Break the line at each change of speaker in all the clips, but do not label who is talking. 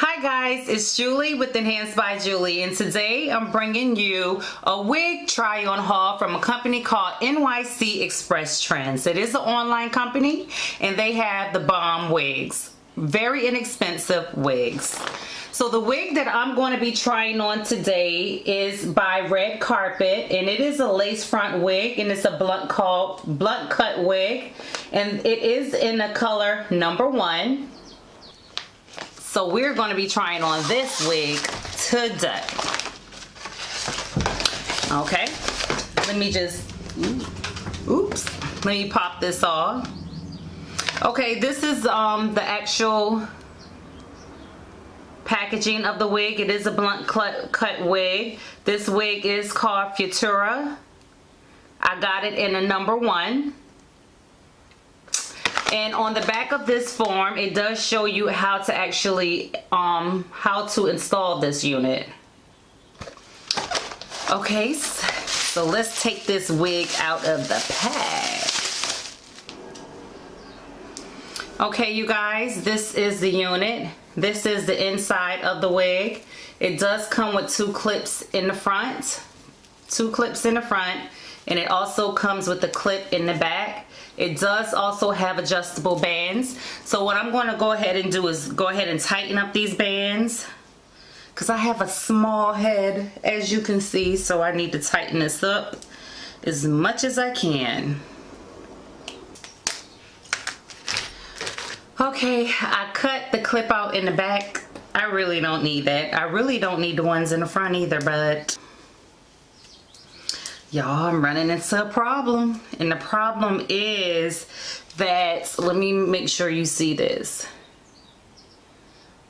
Hi guys, it's Julie with Enhanced by Julie, and today I'm bringing you a wig try-on haul from a company called NYC Express Trends. It is an online company and they have the bomb wigs, very inexpensive wigs. So the wig that I'm going to be trying on today is by Red Carpet, and it is a lace front wig, and it's a blunt cut wig, and it is in the color number 1. So we're going to be trying on this wig today. Okay, let me just, let me pop this off. Okay, this is the actual packaging of the wig. It is a blunt cut wig. This wig is called Futura. I got it in a number 1. And on the back of this form, it does show you how to actually, how to install this unit. Okay, so let's take this wig out of the pack. Okay, you guys, this is the unit. This is the inside of the wig. It does come with 2 clips in the front. 2 clips in the front. And it also comes with a clip in the back. It does also have adjustable bands. So what I'm going to go ahead and do is go ahead and tighten up these bands, because I have a small head, as you can see, so I need to tighten this up as much as I can. Okay, I cut the clip out in the back. I really don't need that. I really don't need the ones in the front either, but y'all, I'm running into a problem, and the problem is that, let me make sure you see this,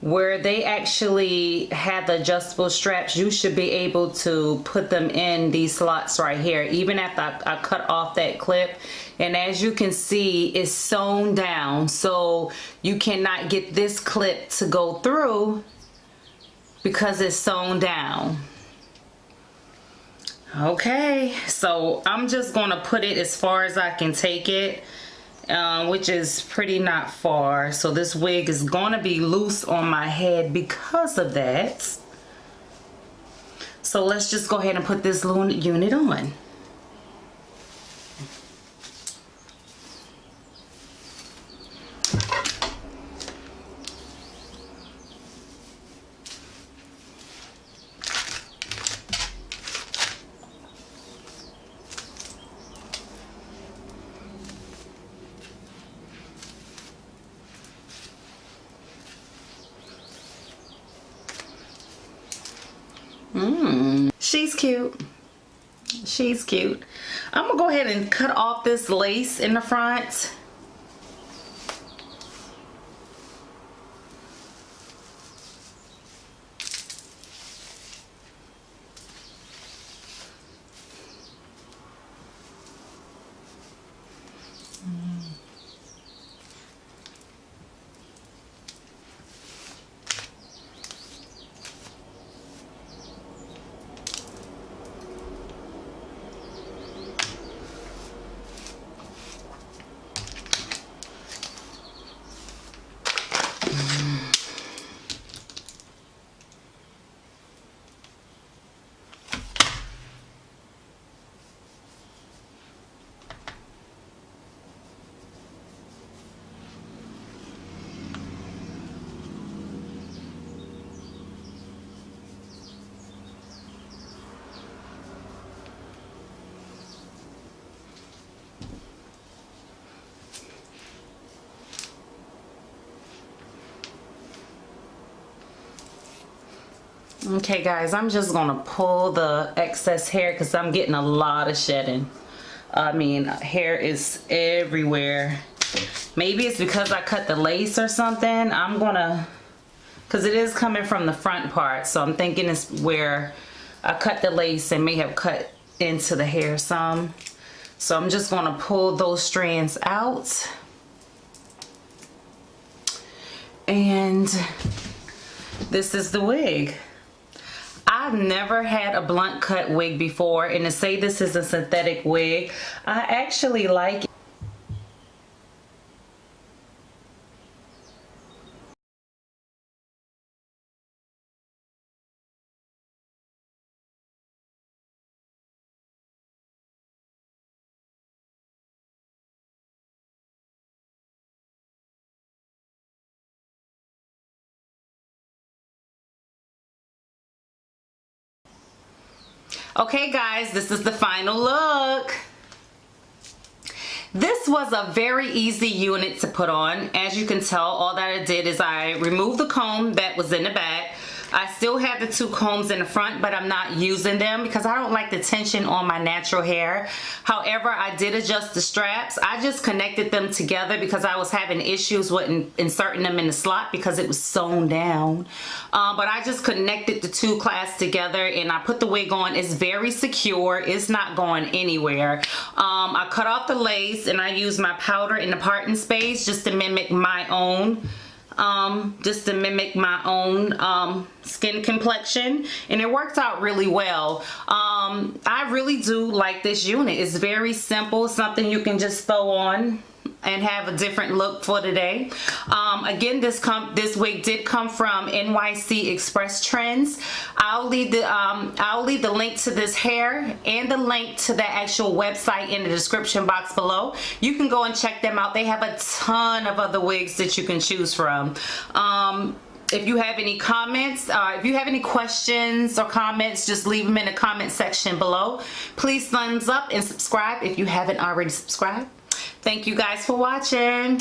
where they actually have the adjustable straps. You should be able to put them in these slots right here, even after I cut off that clip. And as you can see, it's sewn down, so you cannot get this clip to go through because it's sewn down. Okay, so I'm just gonna put it as far as I can take it, which is pretty not far. So this wig is gonna be loose on my head because of that. So let's just go ahead and put this unit on. She's cute. She's cute. I'm gonna go ahead and cut off this lace in the front. Okay guys, I'm just gonna pull the excess hair because I'm getting a lot of shedding. I mean, hair is everywhere. Maybe it's because I cut the lace or something. I'm gonna, because it is coming from the front part, so I'm thinking it's where I cut the lace and may have cut into the hair some. So I'm just gonna pull those strands out. And this is the wig. I've never had a blunt cut wig before, and to say this is a synthetic wig, I actually like it. Okay guys, this is the final look. This was a very easy unit to put on. As you can tell, all that I did is I removed the comb that was in the back. I still have the 2 combs in the front, but I'm not using them because I don't like the tension on my natural hair. However, I did adjust the straps. I just connected them together because I was having issues with inserting them in the slot because it was sewn down. But I just connected the 2 clasps together and I put the wig on. It's very secure. It's not going anywhere. I cut off the lace and I used my powder in the parting space just to mimic my own. Skin complexion, and it worked out really well. I really do like this unit. It's very simple, something you can just throw on and have a different look for today. Again, this wig did come from NYC Express Trends. I'll leave the link to this hair and the link to the actual website in the description box below. You can go and check them out. They have a ton of other wigs that you can choose from. If you have any comments, if you have any questions or comments, just leave them in the comment section below. Please thumbs up and subscribe if you haven't already subscribed. Thank you guys for watching.